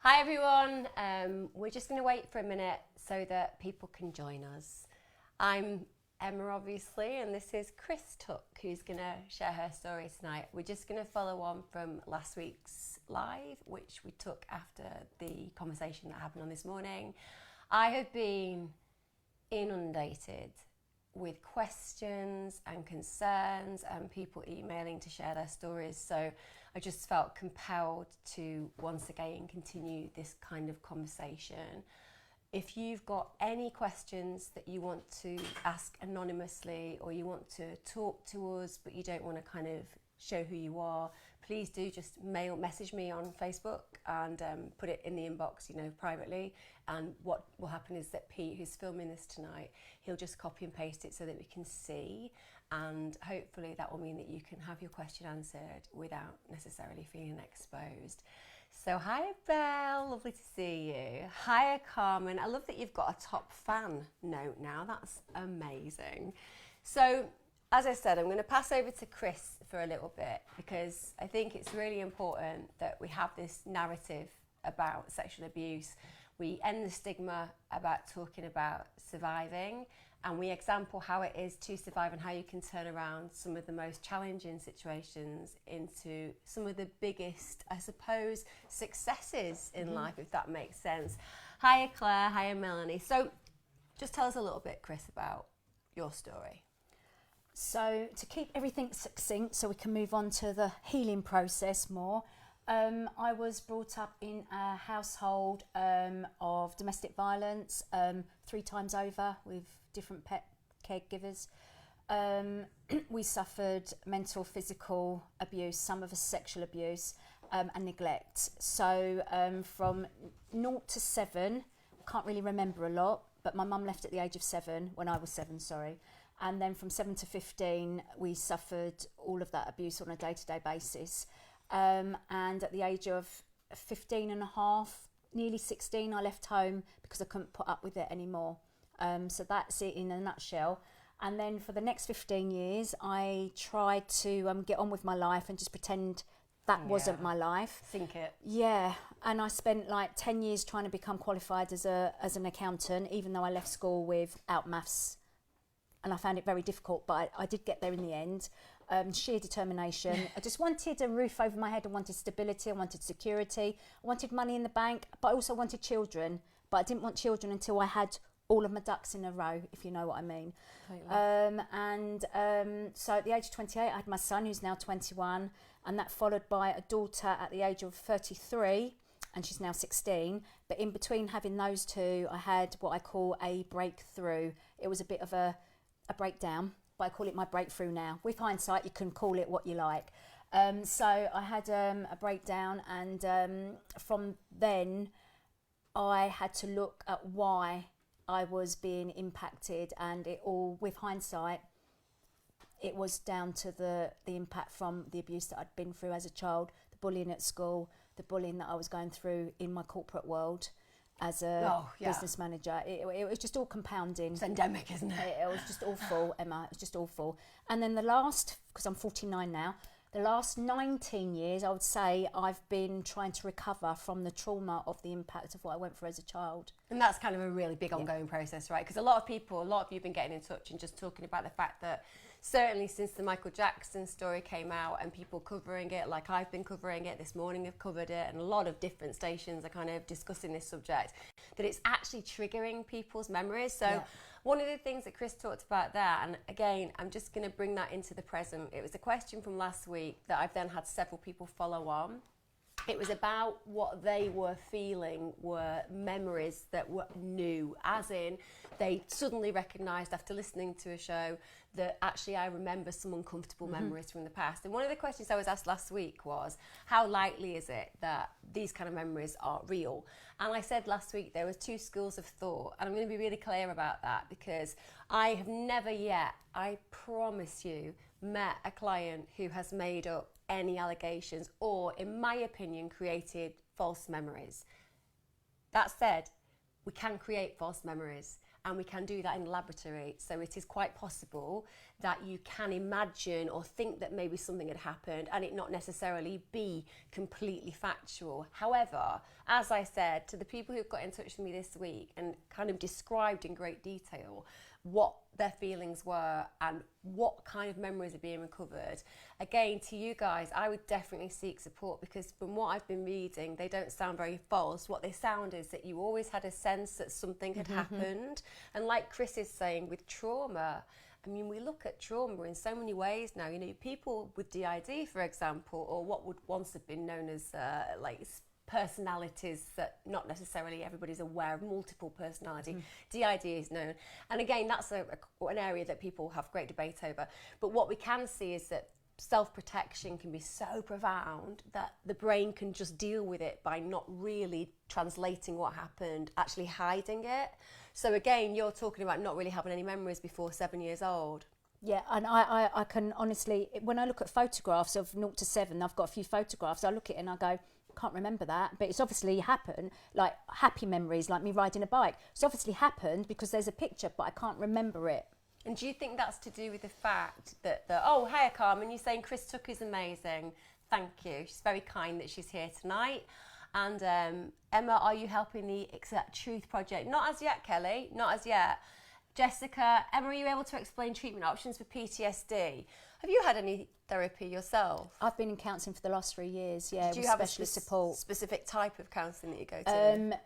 Hi everyone, we're just going to wait for a minute so that people can join us. I'm Emma obviously, and this is Chris Tuck who's going to share her story tonight. We're just going to follow on from last week's live, which we took after the conversation that happened on this morning. I have been inundated with questions and concerns and people emailing to share their stories, so I just felt compelled to once again continue this kind of conversation. If you've got any questions that you want to ask anonymously, or you want to talk to us but you don't want to kind of show who you are, please do just message me on Facebook and put it in the inbox, privately. And what will happen is that Pete, who's filming this tonight, he'll just copy and paste it so that we can see, and hopefully that will mean that you can have your question answered without necessarily feeling exposed. So hi Belle, lovely to see you. Hiya Carmen, I love that you've got a top fan note now, that's amazing. So as I said, I'm going to pass over to Chris for a little bit, because I think it's really important that we have this narrative about sexual abuse. We end the stigma about talking about surviving, and we example how it is to survive and how you can turn around some of the most challenging situations into some of the biggest, I suppose, successes in life, if that makes sense. Hiya Claire, hiya Melanie. So just tell us a little bit, Chris, about your story. So to keep everything succinct so we can move on to the healing process more, I was brought up in a household of domestic violence 3 times over with different pet caregivers. We suffered mental, physical abuse, some of us sexual abuse and neglect. So from 0 to 7, I can't really remember a lot, but my mum left at the age of 7, when I was 7, sorry. And then from 7 to 15, we suffered all of that abuse on a day-to-day basis. And at the age of 15 and a half, nearly 16, I left home because I couldn't put up with it anymore. So that's it in a nutshell. And then for the next 15 years, I tried to get on with my life and just pretend that wasn't my life. Think it. Yeah, and I spent like 10 years trying to become qualified as an accountant, even though I left school without maths. And I found it very difficult, but I did get there in the end. Sheer determination. I just wanted a roof over my head. I wanted stability. I wanted security. I wanted money in the bank, but I also wanted children. But I didn't want children until I had all of my ducks in a row, if you know what I mean. Totally. So at the age of 28, I had my son, who's now 21, and that followed by a daughter at the age of 33, and she's now 16. But in between having those two, I had what I call a breakthrough. It was a bit of a breakdown, but I call it my breakthrough now. With hindsight, you can call it what you like. So I had a breakdown, and from then I had to look at why I was being impacted, and it all, with hindsight, it was down to the impact from the abuse that I'd been through as a child, the bullying at school, the bullying that I was going through in my corporate world as a business manager. It was just all compounding. It's endemic, isn't it? It was just awful, Emma. It was just awful. And then the last, because I'm 49 now, the last 19 years, I would say, I've been trying to recover from the trauma of the impact of what I went through as a child. And that's kind of a really big ongoing process, right? Because a lot of you have been getting in touch and just talking about the fact that certainly since the Michael Jackson story came out and people covering it, like I've been covering it, this morning I've covered it, and a lot of different stations are kind of discussing this subject, that it's actually triggering people's memories. So one of the things that Chris talked about there, and again, I'm just going to bring that into the present. It was a question from last week that I've then had several people follow on. It was about what they were feeling were memories that were new, as in they suddenly recognised after listening to a show that actually I remember some uncomfortable memories from the past. And one of the questions I was asked last week was, how likely is it that these kind of memories are real? And I said last week there was 2 schools of thought, and I'm going to be really clear about that, because I have never yet, I promise you, met a client who has made up any allegations or, in my opinion, created false memories. That said, we can create false memories. and we can do that in the laboratory. So it is quite possible that you can imagine or think that maybe something had happened and it not necessarily be completely factual. However, as I said, to the people who've got in touch with me this week and kind of described in great detail what their feelings were and what kind of memories are being recovered, again, to you guys, I would definitely seek support, because from what I've been reading, they don't sound very false. What they sound is that you always had a sense that something had happened. And like Chris is saying, with trauma, I mean, we look at trauma in so many ways now. You know, people with DID, for example, or what would once have been known as like personalities that not necessarily everybody's aware of, multiple personality. DID is known. And again, that's an area that people have great debate over. But what we can see is that self-protection can be so profound that the brain can just deal with it by not really translating what happened, actually hiding it. So again, you're talking about not really having any memories before 7 years old. Yeah, and I can honestly, when I look at photographs of 0 to 7, I've got a few photographs, I look at it and I go, can't remember that, but it's obviously happened. Like happy memories, like me riding a bike, it's obviously happened because there's a picture, but I can't remember it. And do you think that's to do with the fact that oh, hey Carmen, you're saying Chris Tuck is amazing, thank you, she's very kind that she's here tonight. And Emma, are you helping the Exact Truth Project? Not as yet, Kelly, not as yet. Jessica, Emma, are you able to explain treatment options for PTSD? Have you had any therapy yourself? I've been in counselling for the last 3 years, yeah. Do you with have specialist a support? Specific type of counselling that you go to?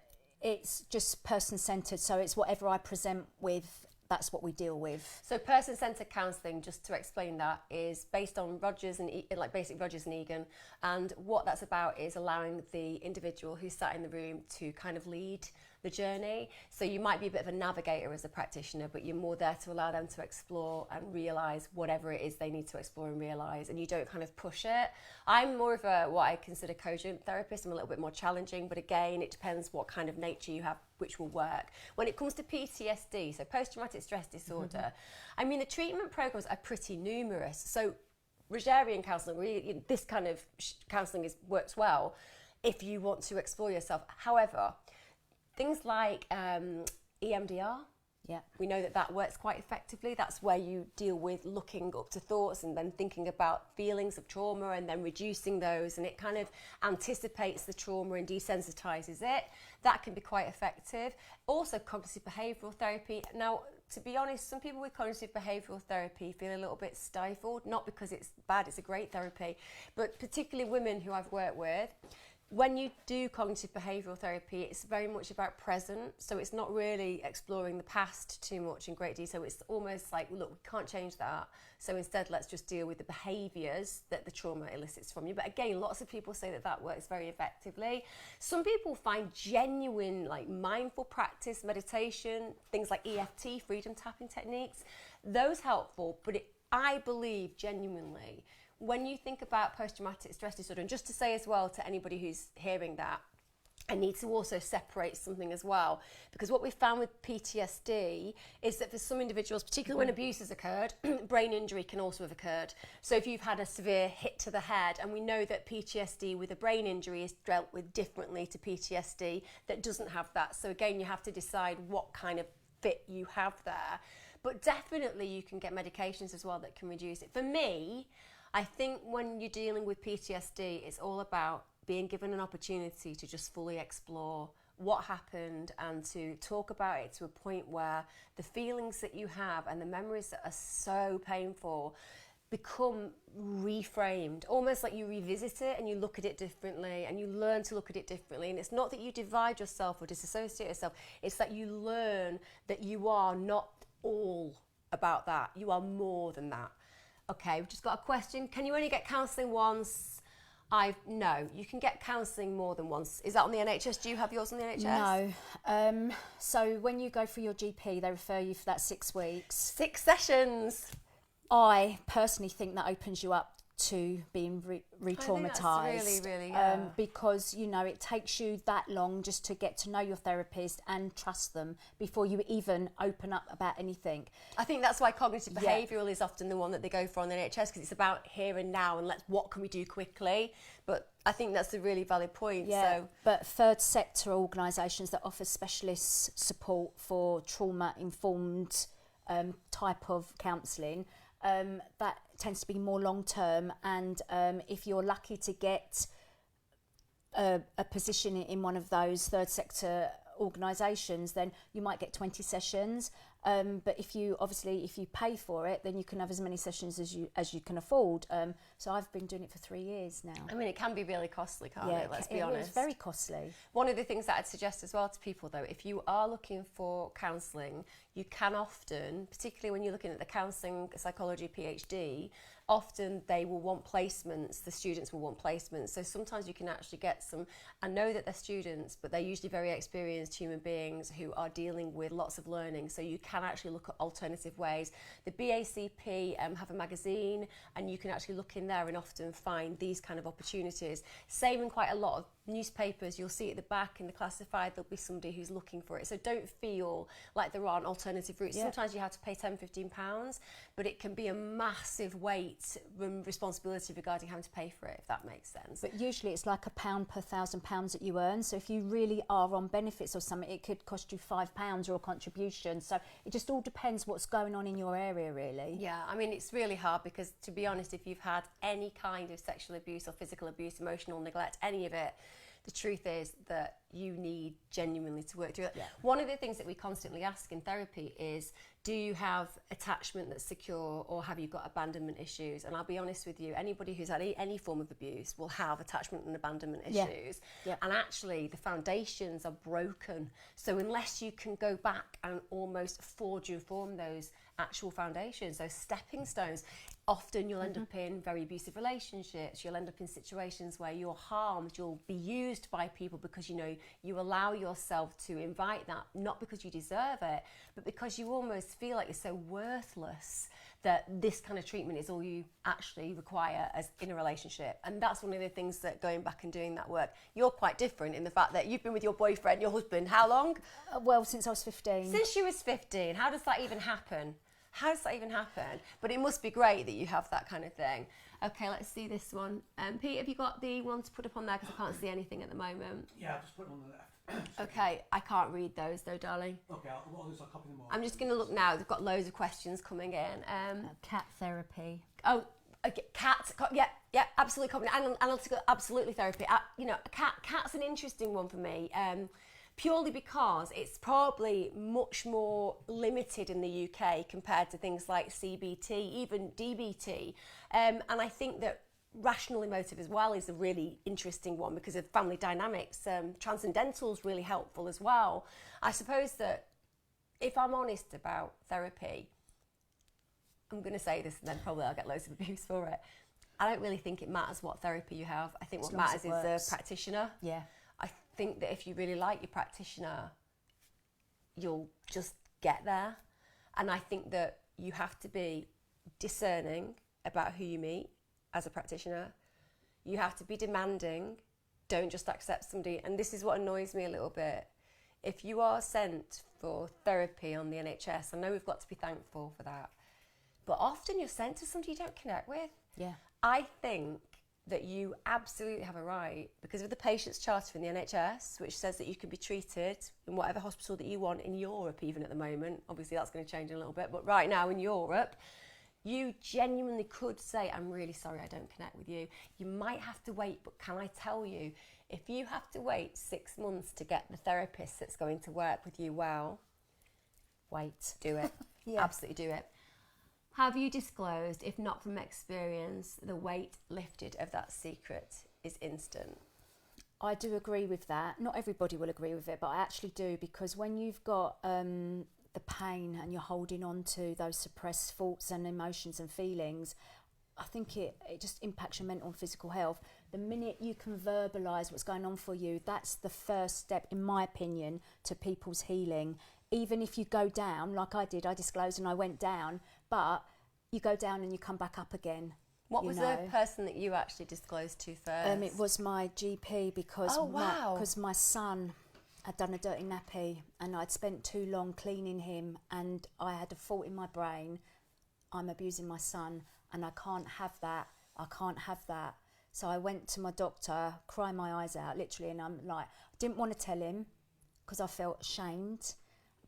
It's just person-centred, so it's whatever I present with, that's what we deal with. So person-centred counselling, just to explain that, is based on Rogers and like basic Rogers and Egan, and what that's about is allowing the individual who's sat in the room to kind of lead the journey. So you might be a bit of a navigator as a practitioner, but you're more there to allow them to explore and realise whatever it is they need to explore and realise, and you don't kind of push it. I'm more of a what I consider cogent therapist. I'm a little bit more challenging, but again, it depends what kind of nature you have, which will work. When it comes to PTSD, so post-traumatic stress disorder, I mean, the treatment programs are pretty numerous. So Rogerian counselling, really, this kind of counselling works well if you want to explore yourself. However, things like EMDR, yeah, we know that works quite effectively. That's where you deal with looking up to thoughts and then thinking about feelings of trauma and then reducing those, and it kind of anticipates the trauma and desensitizes it. That can be quite effective. Also, cognitive behavioural therapy. Now, to be honest, some people with cognitive behavioural therapy feel a little bit stifled, not because it's bad, it's a great therapy, but particularly women who I've worked with. When you do cognitive behavioural therapy, it's very much about present, so it's not really exploring the past too much in great detail. It's almost like, look, we can't change that, so instead let's just deal with the behaviours that the trauma elicits from you. But again, lots of people say that works very effectively. Some people find genuine, like mindful practice, meditation, things like EFT, freedom tapping techniques, those helpful. But I believe genuinely, when you think about post-traumatic stress disorder, and just to say as well to anybody who's hearing that, I need to also separate something as well, because what we found with PTSD is that for some individuals, particularly when abuse has occurred, brain injury can also have occurred. So if you've had a severe hit to the head, and we know that PTSD with a brain injury is dealt with differently to PTSD that doesn't have that. So again, you have to decide what kind of fit you have there. But definitely you can get medications as well that can reduce it. For me, I think when you're dealing with PTSD, it's all about being given an opportunity to just fully explore what happened and to talk about it to a point where the feelings that you have and the memories that are so painful become reframed, almost like you revisit it and you look at it differently and you learn to look at it differently. And it's not that you divide yourself or disassociate yourself, it's that you learn that you are not all about that, you are more than that. Okay, we've just got a question. Can you only get counselling once? No, you can get counselling more than once. Is that on the NHS? Do you have yours on the NHS? No. So when you go for your GP, they refer you for that 6 weeks. 6 sessions. I personally think that opens you up to being re-traumatised. Really, really, because, you know, it takes you that long just to get to know your therapist and trust them before you even open up about anything. I think that's why cognitive behavioural is often the one that they go for on the NHS, because it's about here and now and what can we do quickly. But I think that's a really valid point. Yeah, so. But third sector organisations that offer specialist support for trauma-informed type of counselling, that tends to be more long term, and if you're lucky to get a position in one of those third sector organisations, then you might get 20 sessions. But if you pay for it, then you can have as many sessions as you can afford. So I've been doing it for 3 years now. I mean, it can be really costly, can't it? Let's be honest. It's very costly. One of the things that I'd suggest as well to people, though, if you are looking for counselling, you can often, particularly when you're looking at the counselling psychology PhD, often they will want placements, the students will want placements. So sometimes you can actually get some, I know that they're students, but they're usually very experienced human beings who are dealing with lots of learning. So you can actually look at alternative ways. The BACP have a magazine, and you can actually look in there and often find these kind of opportunities. Same in quite a lot of newspapers, you'll see at the back in the classified, there'll be somebody who's looking for it. So don't feel like there aren't alternative routes. Sometimes you have to pay £10-15, but it can be a massive weight and responsibility regarding having to pay for it, if that makes sense. But usually it's like £1 per £1,000 that you earn. So if you really are on benefits or something, it could cost you £5 or a contribution. So it just all depends what's going on in your area, really. Yeah, I mean, it's really hard because, to be honest, if you've had any kind of sexual abuse or physical abuse, emotional neglect, any of it, the truth is that you need genuinely to work through it. Yeah. One of the things that we constantly ask in therapy is, do you have attachment that's secure, or have you got abandonment issues? And I'll be honest with you, anybody who's had any form of abuse will have attachment and abandonment issues. Yeah. And actually the foundations are broken. So unless you can go back and almost forge and form those actual foundations, those stepping stones, often you'll end up in very abusive relationships. You'll end up in situations where you're harmed, you'll be used by people because, you know, you allow yourself to invite that, not because you deserve it, but because you almost feel like you're so worthless that this kind of treatment is all you actually require as in a relationship. And that's one of the things that, going back and doing that work, you're quite different in the fact that you've been with your boyfriend, your husband, how long? Well, since I was 15. Since you was 15. How does that even happen? How does that even happen? But it must be great that you have that kind of thing. Okay, let's see this one. Pete, have you got the one to put up on there? Because I can't see anything at the moment. Yeah, I'll just put it on the left. Okay, I can't read those though, darling. Okay, what I'll do is I'll copy them all. I'm just going to look now. They've got loads of questions coming in. Cat therapy. Oh, okay, yeah, absolutely. Analytical, absolutely therapy. You know, cat's an interesting one for me. Purely because it's probably much more limited in the UK compared to things like CBT, even DBT. And I think that rational emotive as well is a really interesting one because of family dynamics. Transcendental is really helpful as well. I suppose that if I'm honest about therapy, I'm going to say this and then probably I'll get loads of abuse for it. I don't really think it matters what therapy you have. I think what matters is the practitioner. Yeah. I think that if you really like your practitioner, you'll just get there. And I think that you have to be discerning about who you meet as a practitioner. You have to be demanding. Don't just accept somebody. And this is what annoys me a little bit. If you are sent for therapy on the NHS, I know we've got to be thankful for that, but often you're sent to somebody you don't connect with. Yeah. I think that you absolutely have a right, because of the Patients Charter in the NHS, which says that you can be treated in whatever hospital that you want in Europe, even at the moment. Obviously, that's going to change in a little bit, but right now in Europe, you genuinely could say, I'm really sorry, I don't connect with you. You might have to wait, but can I tell you, if you have to wait 6 months to get the therapist that's going to work with you well, wait, do it. Yeah. Absolutely do it. Have you disclosed, if not from experience, the weight lifted of that secret is instant? I do agree with that. Not everybody will agree with it, but I actually do, because when you've got the pain and you're holding on to those suppressed thoughts and emotions and feelings, I think it just impacts your mental and physical health. The minute you can verbalise what's going on for you, that's the first step, in my opinion, to people's healing. Even if you go down, like I did, I disclosed and I went down, but you go down and you come back up again. What you was know. the person that you actually disclosed to first? It was my GP because Oh, wow. my son had done a dirty nappy and I'd spent too long cleaning him, and I had a thought in my brain, I'm abusing my son and I can't have that. I can't have that. So I went to my doctor, crying my eyes out, literally, and I'm like, I didn't want to tell him because I felt ashamed,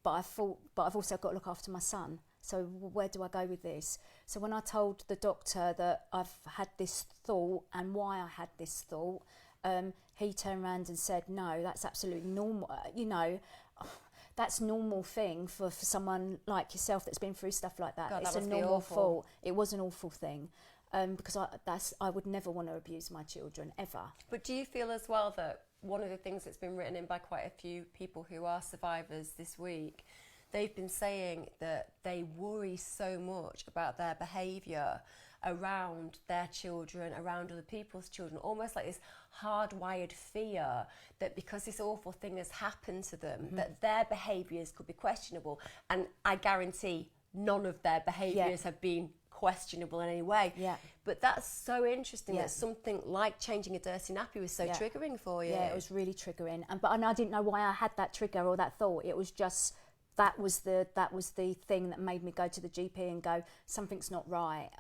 but I thought, but I've also got to look after my son. So where do I go with this? So when I told the doctor that I've had this thought and why I had this thought, he turned around and said, no, that's absolutely normal. You know, that's normal thing for someone like yourself that's been through stuff like that. God, it's that a must be normal awful. thought. It was an awful thing. Because I would never want to abuse my children, ever. But do you feel as well that one of the things that's been written in by quite a few people who are survivors this week, they've been saying that they worry so much about their behaviour around their children, around other people's children, almost like this hardwired fear that because this awful thing has happened to them, that their behaviours could be questionable. And I guarantee none of their behaviours have been questionable in any way. Yeah. But that's so interesting Yeah. that something like changing a dirty nappy was so triggering for you. Yeah, it was really triggering, and I didn't know why I had that trigger or that thought. It was just that was the thing that made me go to the GP and go, something's not right.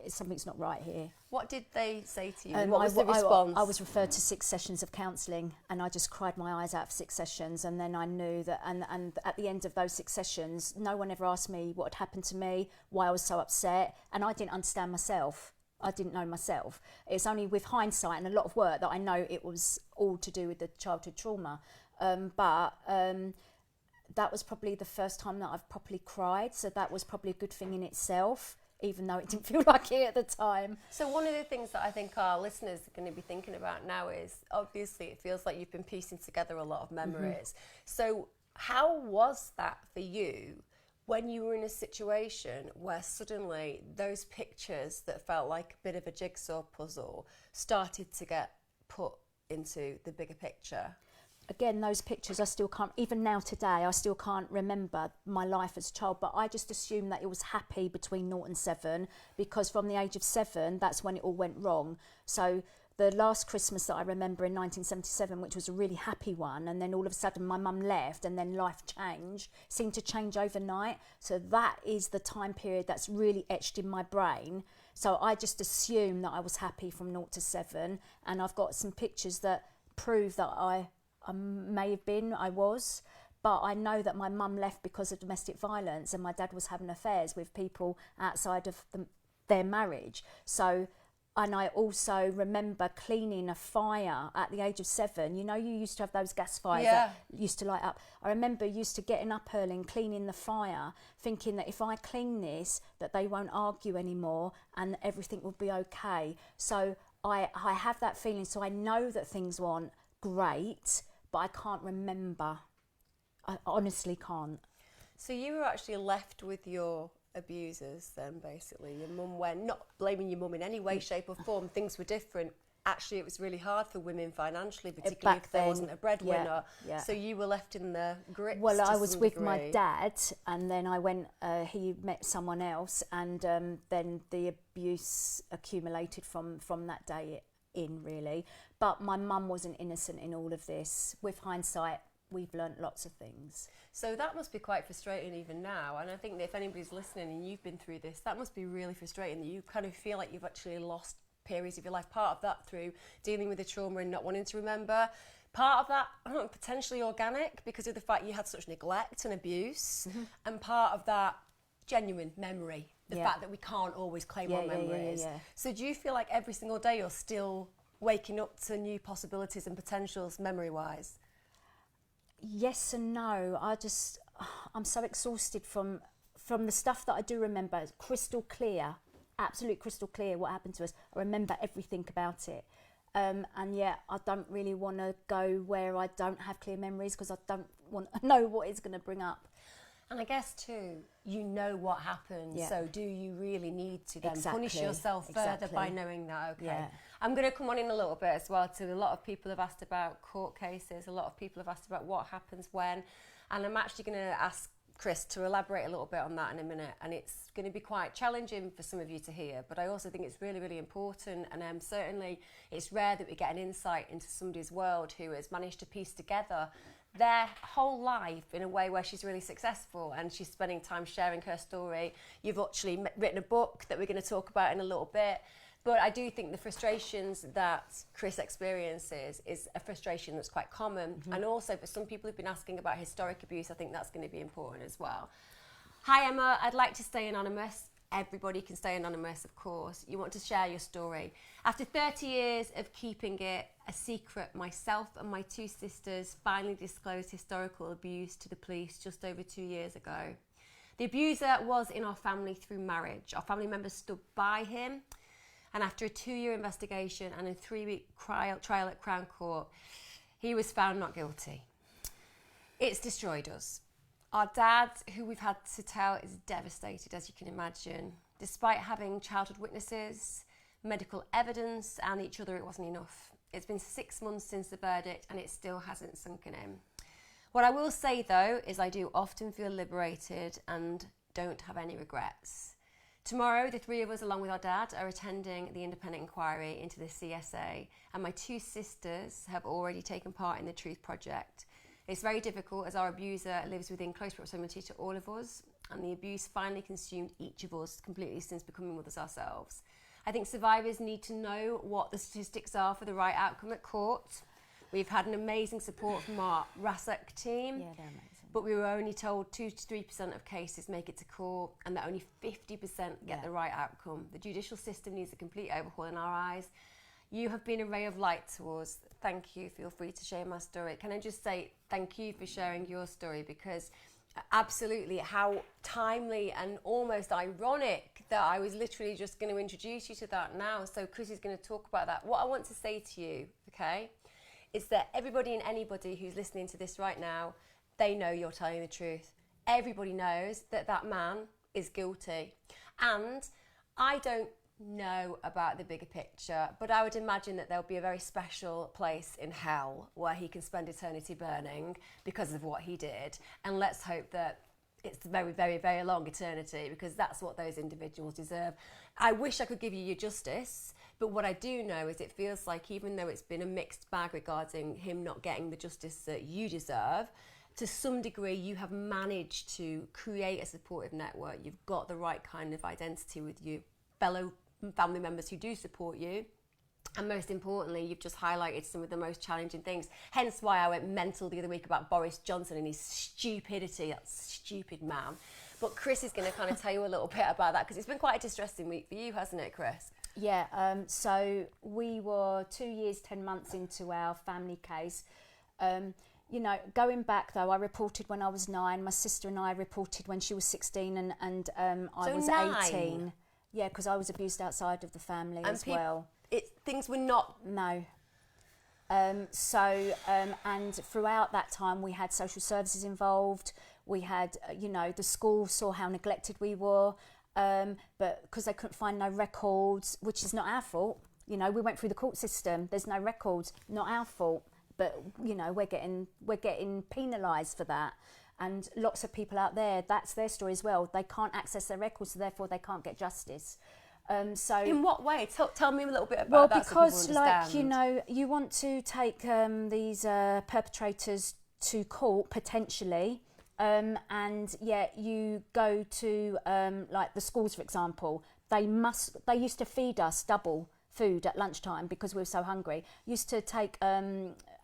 Something's not right here. What did they say to you? What was the I response? I was referred to 6 sessions of counselling, and I just cried my eyes out for 6 sessions, and then I knew that, and at the end of those 6 sessions, no one ever asked me what had happened to me, why I was so upset, and I didn't understand myself. I didn't know myself. It's only with hindsight and a lot of work that I know it was all to do with the childhood trauma. That was probably the first time that I've properly cried, so that was probably a good thing in itself, even though it didn't feel like it at the time. So one of the things that I think our listeners are going to be thinking about now is, obviously it feels like you've been piecing together a lot of memories. So how was that for you when you were in a situation where suddenly those pictures that felt like a bit of a jigsaw puzzle started to get put into the bigger picture? Again, those pictures I still can't, even now today, I still can't remember my life as a child, but I just assumed that it was happy between 0 and 7, because from the age of 7, that's when it all went wrong. So the last Christmas that I remember in 1977, which was a really happy one, and then all of a sudden my mum left and then life changed, seemed to change overnight. So that is the time period that's really etched in my brain. So I just assumed that I was happy from 0 to 7, and I've got some pictures that prove that I may have been, I was, but I know that my mum left because of domestic violence, and my dad was having affairs with people outside of their marriage. So, and I also remember cleaning a fire at the age of 7. You know, you used to have those gas fires that used to light up. I remember used to getting up early and cleaning the fire, thinking that if I clean this, that they won't argue anymore and everything will be okay. So I have that feeling, so I know that things weren't great, but I can't remember. I honestly can't. So you were actually left with your abusers then, basically. Your mum went, not blaming your mum in any way, shape or form, things were different. Actually, it was really hard for women financially, particularly Back if there then, wasn't a breadwinner. yeah. So you were left in the grits. Well, to I was some with degree. my dad, and then I went, he met someone else, and then the abuse accumulated from that day in, really. But my mum wasn't innocent in all of this. With hindsight, we've learnt lots of things. So that must be quite frustrating even now. And I think that if anybody's listening and you've been through this, that must be really frustrating, that you kind of feel like you've actually lost periods of your life. Part of that through dealing with the trauma and not wanting to remember. Part of that potentially organic because of the fact you had such neglect and abuse. And part of that genuine memory, the fact that we can't always claim our memories. So do you feel like every single day you're still waking up to new possibilities and potentials memory-wise? Yes and no. I'm so exhausted from the stuff that I do remember. It's crystal clear, absolute crystal clear what happened to us. I remember everything about it. And yet I don't really want to go where I don't have clear memories because I don't want to know what it's going to bring up. And I guess too, you know what happened, so do you really need to then punish Exactly. yourself further by knowing that, okay. Yeah. I'm going to come on in a little bit as well too. A lot of people have asked about court cases, a lot of people have asked about what happens when, and I'm actually going to ask Chris to elaborate a little bit on that in a minute, and it's going to be quite challenging for some of you to hear, but I also think it's really, really important, and certainly it's rare that we get an insight into somebody's world who has managed to piece together their whole life in a way where she's really successful and she's spending time sharing her story. You've actually written a book that we're going to talk about in a little bit. But I do think the frustrations that Chris experiences is a frustration that's quite common. Mm-hmm. And also for some people who've been asking about historic abuse, I think that's going to be important as well. Hi Emma, I'd like to stay anonymous. Everybody can stay anonymous, of course. You want to share your story. After 30 years of keeping it a secret, myself and my 2 sisters finally disclosed historical abuse to the police just over 2 years ago. The abuser was in our family through marriage. Our family members stood by him. And after a 2-year investigation and a 3-week trial at Crown Court, he was found not guilty. It's destroyed us. Our dad, who we've had to tell, is devastated, as you can imagine. Despite having childhood witnesses, medical evidence and each other, it wasn't enough. It's been 6 months since the verdict and it still hasn't sunken in. What I will say though is I do often feel liberated and don't have any regrets. Tomorrow, the 3 of us, along with our dad, are attending the independent inquiry into the CSA, and my 2 sisters have already taken part in the Truth Project. It's very difficult as our abuser lives within close proximity to all of us, and the abuse finally consumed each of us completely since becoming mothers ourselves. I think survivors need to know what the statistics are for the right outcome at court. We've had an amazing support from our RASAC team. Yeah, they're amazing. But we were only told 2 to 3% of cases make it to court and that only 50% get the right outcome. The judicial system needs a complete overhaul in our eyes. You have been a ray of light to us. Thank you. Feel free to share my story. Can I just say thank you for sharing your story, because absolutely how timely and almost ironic that I was literally just going to introduce you to that now. So Chris is going to talk about that. What I want to say to you, okay, is that everybody and anybody who's listening to this right now, they know you're telling the truth. Everybody knows that that man is guilty. And I don't know about the bigger picture, but I would imagine that there'll be a very special place in hell where he can spend eternity burning because of what he did. And let's hope that it's a very, very, very long eternity, because that's what those individuals deserve. I wish I could give you your justice, but what I do know is it feels like, even though it's been a mixed bag regarding him not getting the justice that you deserve, to some degree you have managed to create a supportive network. You've got the right kind of identity with you, fellow family members who do support you. And most importantly, you've just highlighted some of the most challenging things. Hence why I went mental the other week about Boris Johnson and his stupidity, that stupid man. But Chris is going to kind of tell you a little bit about that, because it's been quite a distressing week for you, hasn't it, Chris? Yeah, so we were 2 years, 10 months into our family case. You know, going back though, I reported when I was 9. My sister and I reported when she was 16, and I was 18. Yeah, because I was abused outside of the family as well. Things were not... No. And throughout that time we had social services involved. We had, you know, the school saw how neglected we were, but because they couldn't find no records, which is not our fault. You know, we went through the court system. There's no records, not our fault. But you know, we're getting penalised for that, and lots of people out there, that's their story as well. They can't access their records, so therefore they can't get justice. So in what way? Tell me a little bit about that. Well, because so like, you know, you want to take these perpetrators to court potentially, and yet you go to like the schools, for example. They used to feed us double food at lunchtime because we were so hungry. Used to take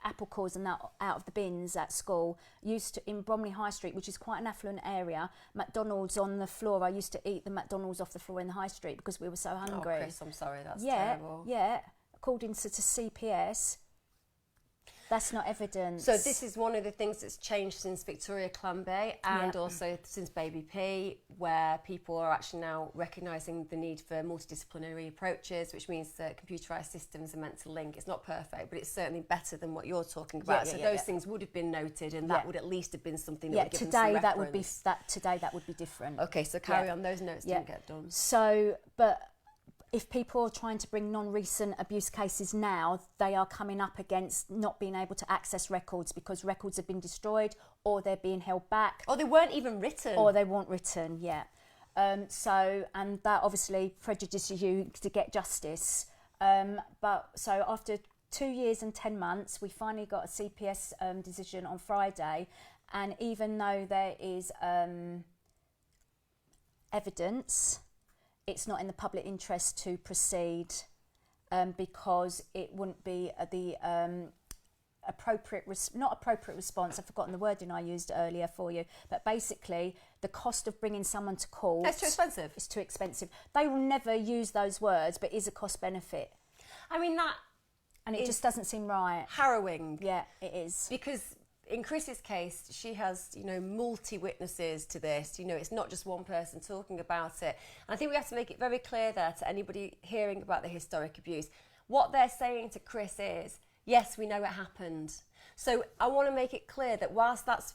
apple cores and that out of the bins at school. Used to, in Bromley High Street, which is quite an affluent area, McDonald's on the floor. I used to eat the McDonald's off the floor in the high street because we were so hungry. Oh, Chris, I'm sorry, that's terrible. Yeah, according to CPS, that's not evidence. So this is one of the things that's changed since Victoria Clambe and also since Baby P, where people are actually now recognising the need for multidisciplinary approaches, which means that computerised systems are meant to link. It's not perfect, but it's certainly better than what you're talking about. So those things would have been noted, and that would at least have been something that would give them some today that would be different. Okay, so carry on. Those notes didn't get done. So, but if people are trying to bring non-recent abuse cases now, they are coming up against not being able to access records because records have been destroyed or they're being held back. Or they weren't even written. Or they weren't written, yeah. And that obviously prejudices you to get justice. So after 2 years and 10 months, we finally got a CPS decision on Friday. And even though there is evidence, it's not in the public interest to proceed because it wouldn't be the not appropriate response. I've forgotten the wording I used earlier for you, but basically the cost of bringing someone to court. It's too expensive. It's too expensive. They will never use those words, but is a cost benefit. I mean, that and it just doesn't seem right. Harrowing. Yeah, it is. Because in Chris's case, she has, multi-witnesses to this. It's not just one person talking about it. And I think we have to make it very clear there to anybody hearing about the historic abuse. What they're saying to Chris is, yes, we know it happened. So I want to make it clear that whilst that's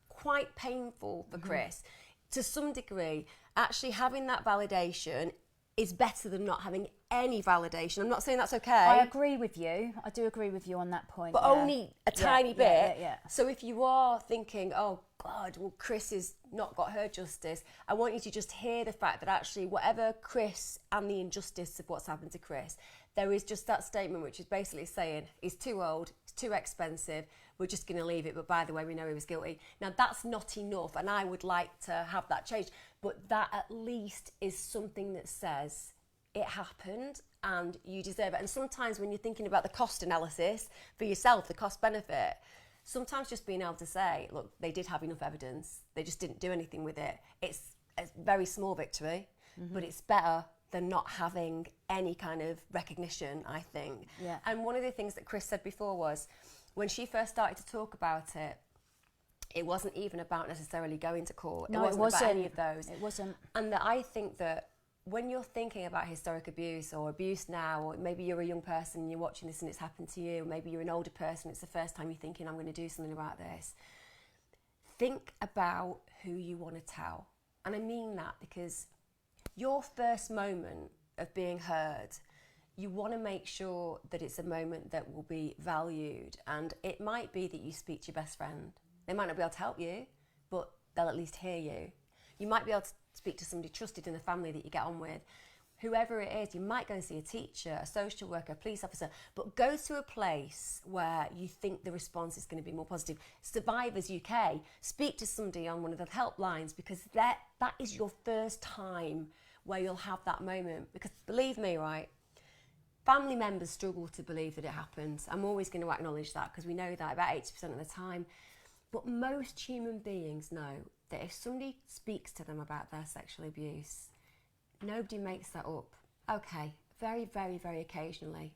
quite painful for Chris, to some degree, actually having that validation is better than not having any validation. I'm not saying that's okay. I agree with you. I do agree with you on that point. But only a tiny bit. Yeah. So if you are thinking, oh God, well, Chris has not got her justice, I want you to just hear the fact that actually whatever Chris and the injustice of what's happened to Chris, there is just that statement which is basically saying he's too old, it's too expensive, we're just going to leave it, but by the way, we know he was guilty. Now, that's not enough, and I would like to have that changed, but that at least is something that says it happened and you deserve it. And sometimes when you're thinking about the cost analysis for yourself, the cost benefit, sometimes just being able to say, look, they did have enough evidence, they just didn't do anything with it. It's a very small victory, but it's better than not having any kind of recognition, I think. Yeah. And one of the things that Chris said before was, when she first started to talk about it, it wasn't even about necessarily going to court. No, it wasn't about any of those. It wasn't. And that I think that when you're thinking about historic abuse or abuse now, or maybe you're a young person and you're watching this and it's happened to you, or maybe you're an older person, it's the first time you're thinking, I'm going to do something about this. Think about who you want to tell. And I mean that because your first moment of being heard, you want to make sure that it's a moment that will be valued. And it might be that you speak to your best friend. They might not be able to help you, but they'll at least hear you. You might be able to speak to somebody trusted in the family that you get on with. Whoever it is, you might go and see a teacher, a social worker, a police officer, but go to a place where you think the response is going to be more positive. Survivors UK, speak to somebody on one of the helplines, because that is your first time where you'll have that moment. Because believe me, right, family members struggle to believe that it happened. I'm always going to acknowledge that because we know that about 80% of the time. But most human beings know that if somebody speaks to them about their sexual abuse, nobody makes that up. Okay, very, very, very occasionally,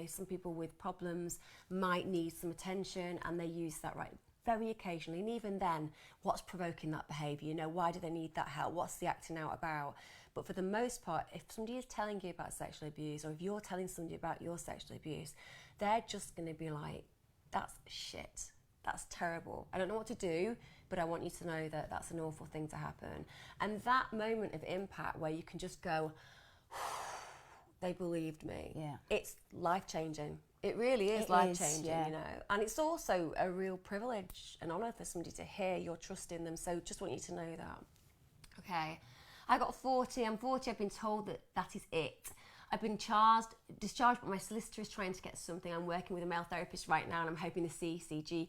some people with problems might need some attention and they use that right. Very occasionally, and even then, what's provoking that behaviour? Why do they need that help? What's the acting out about? But for the most part, if somebody is telling you about sexual abuse, or if you're telling somebody about your sexual abuse, they're just going to be like, that's shit. That's terrible. I don't know what to do, but I want you to know that that's an awful thing to happen. And that moment of impact where you can just go, they believed me. Yeah. It's life-changing. It really is life-changing, And it's also a real privilege and honour for somebody to hear your trust in them. So just want you to know that. Okay. I got 40. I'm 40. I've been told that is it. I've been discharged, but my solicitor is trying to get something. I'm working with a male therapist right now and I'm hoping the CCG.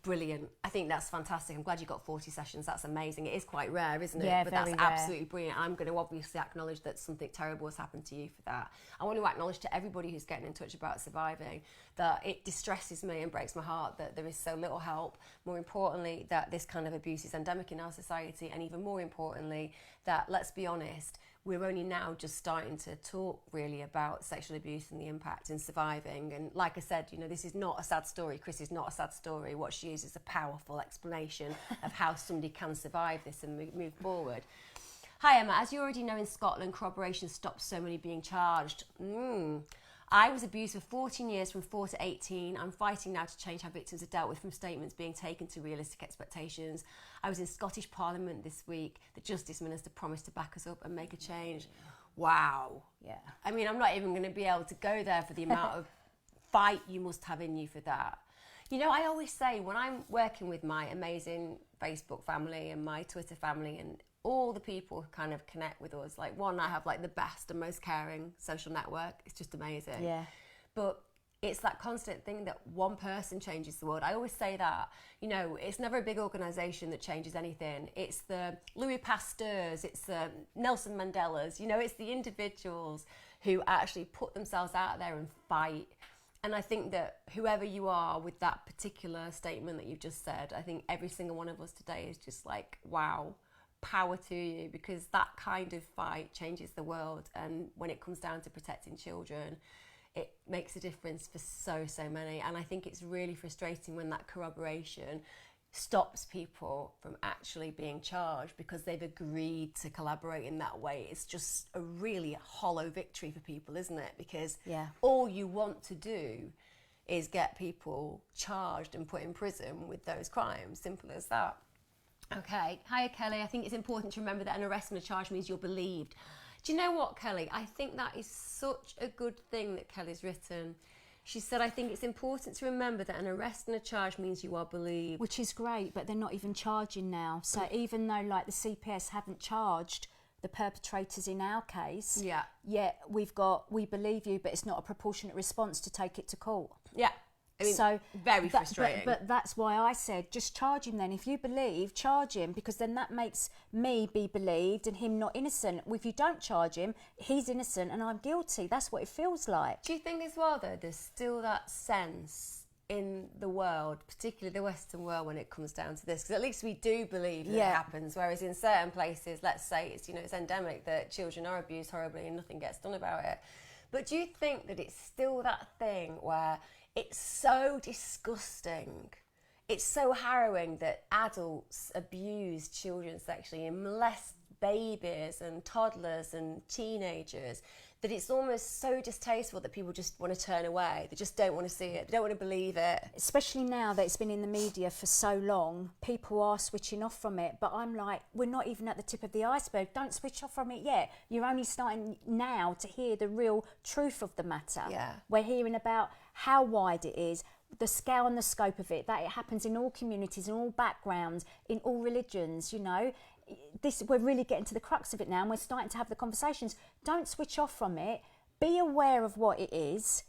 Brilliant. I think that's fantastic. I'm glad you got 40 sessions. That's amazing. It is quite rare, isn't it? Yeah, but very that's rare. Absolutely brilliant. I'm going to obviously acknowledge that something terrible has happened to you for that. I want to acknowledge to everybody who's getting in touch about surviving that it distresses me and breaks my heart that there is so little help. More importantly, that this kind of abuse is endemic in our society, and even more importantly, that, let's be honest, we're only now just starting to talk really about sexual abuse and the impact in surviving. And like I said, this is not a sad story. Chris is not a sad story. What she is a powerful explanation of how somebody can survive this and move forward. Hi Emma, as you already know, in Scotland, corroboration stops so many being charged. I was abused for 14 years from 4 to 18. I'm fighting now to change how victims are dealt with, from statements being taken to realistic expectations. I was in Scottish Parliament this week. The Justice Minister promised to back us up and make a change. Wow. Yeah. I mean, I'm not even going to be able to go there for the amount of fight you must have in you for that. You know, I always say when I'm working with my amazing Facebook family and my Twitter family and all the people who kind of connect with us, like one, I have like the best and most caring social network. It's just amazing. Yeah. But it's that constant thing that one person changes the world. I always say that, you know, it's never a big organisation that changes anything. It's the Louis Pasteurs, it's the Nelson Mandelas, you know, it's the individuals who actually put themselves out there and fight. And I think that whoever you are with that particular statement that you've just said, I think every single one of us today is just like, wow, power to you, because that kind of fight changes the world. And when it comes down to protecting children, it makes a difference for so many. And I think it's really frustrating when that corroboration stops people from actually being charged because they've agreed to collaborate in that way. It's just a really hollow victory for people, isn't it? Because all you want to do is get people charged and put in prison with those crimes. Simple as that. Okay. Hiya, Kelly. I think it's important to remember that an arrest and a charge means you're believed. Do you know what, Kelly? I think that is such a good thing that Kelly's written. She said, I think it's important to remember that an arrest and a charge means you are believed. Which is great, but they're not even charging now. So even though like the CPS haven't charged the perpetrators in our case, yet we believe you, but it's not a proportionate response to take it to court. Yeah. I mean, so very frustrating. But that's why I said, just charge him then. If you believe, charge him, because then that makes me be believed and him not innocent. If you don't charge him, he's innocent and I'm guilty. That's what it feels like. Do you think as well, though, there's still that sense in the world, particularly the Western world, when it comes down to this? Because at least we do believe that it happens, whereas in certain places, let's say it's, you know, it's endemic that children are abused horribly and nothing gets done about it. But do you think that it's still that thing where it's so disgusting, it's so harrowing that adults abuse children sexually and molest babies and toddlers and teenagers, that it's almost so distasteful that people just want to turn away? They just don't want to see it. They don't want to believe it. Especially now that it's been in the media for so long, people are switching off from it. But I'm like, we're not even at the tip of the iceberg. Don't switch off from it yet. You're only starting now to hear the real truth of the matter. Yeah. We're hearing about how wide it is, the scale and the scope of it, that it happens in all communities, in all backgrounds, in all religions, you know. We're really getting to the crux of it now, and we're starting to have the conversations. Don't switch off from it. Be aware of what it is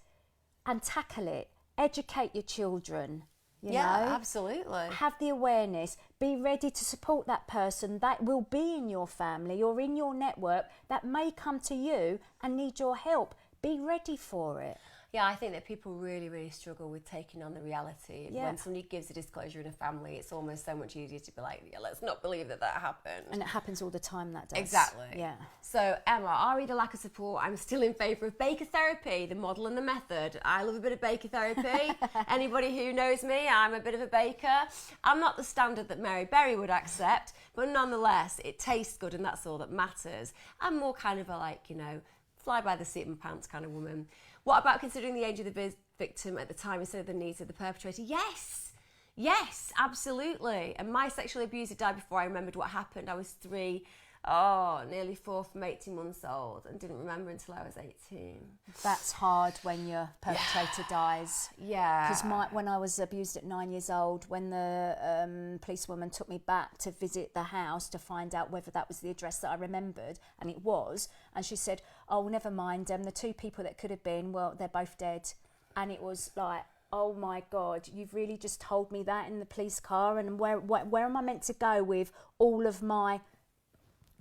and tackle it. Educate your children. You know? Absolutely. Have the awareness. Be ready to support that person that will be in your family or in your network that may come to you and need your help. Be ready for it. Yeah, I think that people really struggle with taking on the reality. When somebody gives a disclosure in a family, it's almost so much easier to be like, yeah, let's not believe that happened. And it happens all the time, that does. Exactly. Yeah. So, Emma, re the lack of support, I'm still in favour of Baker therapy, the model and the method. I love a bit of Baker therapy. Anybody who knows me, I'm a bit of a baker. I'm not the standard that Mary Berry would accept, but nonetheless, it tastes good and that's all that matters. I'm more kind of a, like, you know, fly by the seat of my pants kind of woman. What about considering the age of the victim at the time instead of the needs of the perpetrator? Yes, absolutely. And my sexual abuser died before I remembered what happened. I was 3, nearly 4 from 18 months old, and didn't remember until I was 18. That's hard when your perpetrator dies. Yeah. Because when I was abused at 9 years old, when the policewoman took me back to visit the house to find out whether that was the address that I remembered, and it was, and she said, oh, never mind, the 2 people that could have been, well, they're both dead. And it was like, oh my God, you've really just told me that in the police car, and where am I meant to go with all of my...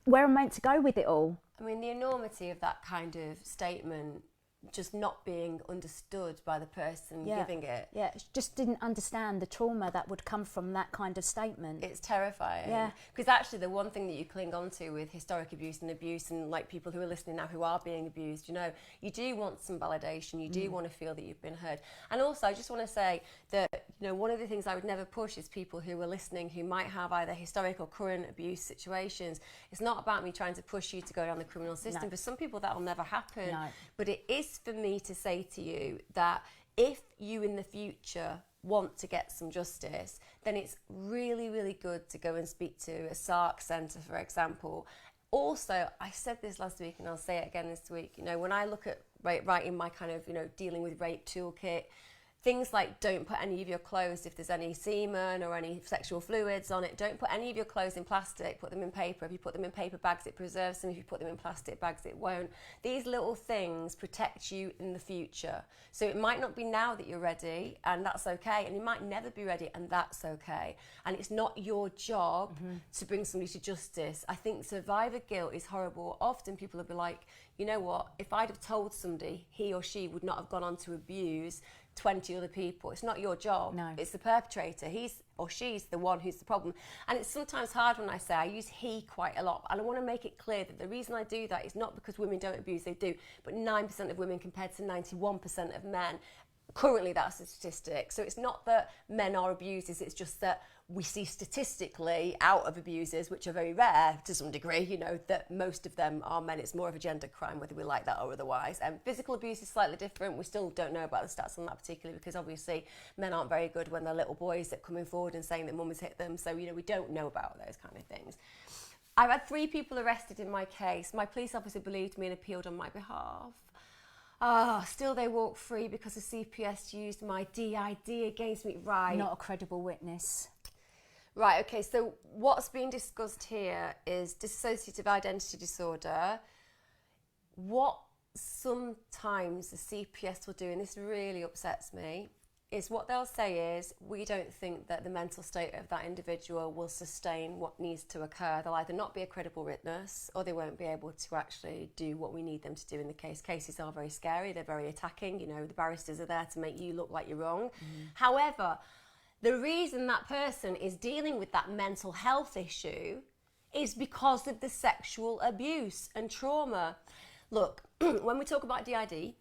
Where am I meant to go with it all? I mean, the enormity of that kind of statement just not being understood by the person giving it. Yeah, just didn't understand the trauma that would come from that kind of statement. It's terrifying. Yeah. Because actually the one thing that you cling on to with historic abuse and like people who are listening now who are being abused, you know, you do want some validation, you do want to feel that you've been heard. And also I just want to say that, you know, one of the things I would never push is people who are listening who might have either historic or current abuse situations. It's not about me trying to push you to go down the criminal system. No. For some people that will never happen. No. But it is for me to say to you that if you in the future want to get some justice, then it's really good to go and speak to a C.L.E.A.N.E R centre, for example. also, I said this last week and I'll say it again this week, you know, when I look at writing my kind of, you know, dealing with rape toolkit, things like don't put any of your clothes, if there's any semen or any sexual fluids on it, don't put any of your clothes in plastic, put them in paper. If you put them in paper bags, it preserves them. If you put them in plastic bags, it won't. These little things protect you in the future. So it might not be now that you're ready, and that's okay. And you might never be ready, and that's okay. And it's not your job to bring somebody to justice. I think survivor guilt is horrible. Often people will be like, you know what, if I'd have told somebody, he or she would not have gone on to abuse 20 other people. It's not your job. No. It's the perpetrator. He's or she's the one who's the problem. And it's sometimes hard when I say, I use he quite a lot. And I want to make it clear that the reason I do that is not because women don't abuse, they do, but 9% of women compared to 91% of men. Currently, that's the statistic. So it's not that men are abusers, it's just that we see statistically out of abusers, which are very rare to some degree, you know, that most of them are men. It's more of a gender crime, whether we like that or otherwise. Physical abuse is slightly different. We still don't know about the stats on that particularly because obviously men aren't very good when they're little boys that coming forward and saying that mum has hit them. So, you know, we don't know about those kind of things. I've had 3 people arrested in my case. My police officer believed me and appealed on my behalf. Still they walk free because the CPS used my DID against me. Right. Not a credible witness. Right, okay, so what's being discussed here is dissociative identity disorder. What sometimes the CPS will do, and this really upsets me, is what they'll say is, we don't think that the mental state of that individual will sustain what needs to occur. They'll either not be a credible witness or they won't be able to actually do what we need them to do in the case. Cases are very scary, they're very attacking, you know, the barristers are there to make you look like you're wrong. However, the reason that person is dealing with that mental health issue is because of the sexual abuse and trauma. Look, when we talk about DID,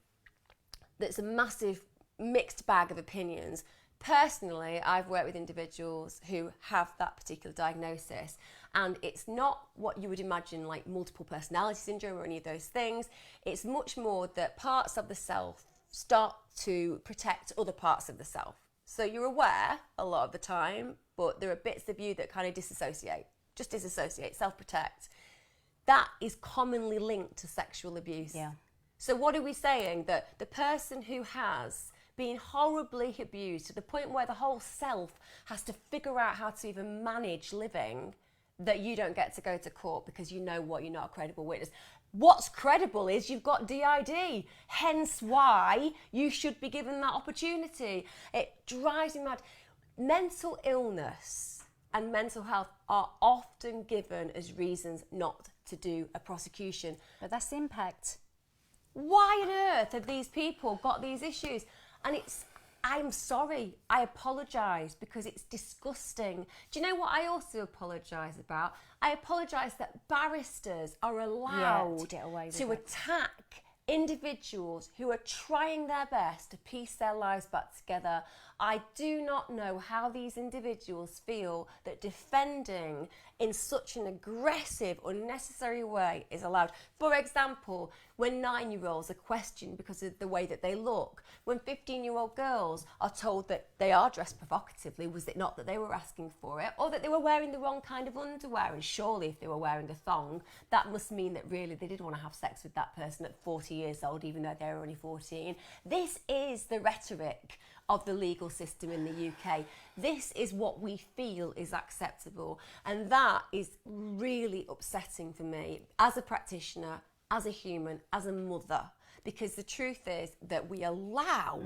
that's a massive mixed bag of opinions. Personally, I've worked with individuals who have that particular diagnosis, and it's not what you would imagine like multiple personality syndrome or any of those things. It's much more that parts of the self start to protect other parts of the self. So you're aware a lot of the time, but there are bits of you that kind of disassociate, self-protect. That is commonly linked to sexual abuse. Yeah. So what are we saying? That the person who has been horribly abused to the point where the whole self has to figure out how to even manage living, that you don't get to go to court because you know what, you're not a credible witness. What's credible is you've got DID, hence why you should be given that opportunity. It drives me mad. Mental illness and mental health are often given as reasons not to do a prosecution. But that's the impact. Why on earth have these people got these issues? And I'm sorry, I apologise because it's disgusting. Do you know what I also apologise about? I apologise that barristers are allowed to get away with to it. attack individuals who are trying their best to piece their lives back together. I do not know how these individuals feel that defending in such an aggressive, unnecessary way is allowed. For example, when 9-year-olds are questioned because of the way that they look, when 15-year-old girls are told that they are dressed provocatively, was it not that they were asking for it, or that they were wearing the wrong kind of underwear? And surely if they were wearing a thong, that must mean that really they did want to have sex with that person at 40 years old, even though they were only 14. This is the rhetoric of the legal system in the UK. This is what we feel is acceptable, and that is really upsetting for me as a practitioner, as a human, as a mother, because the truth is that we allow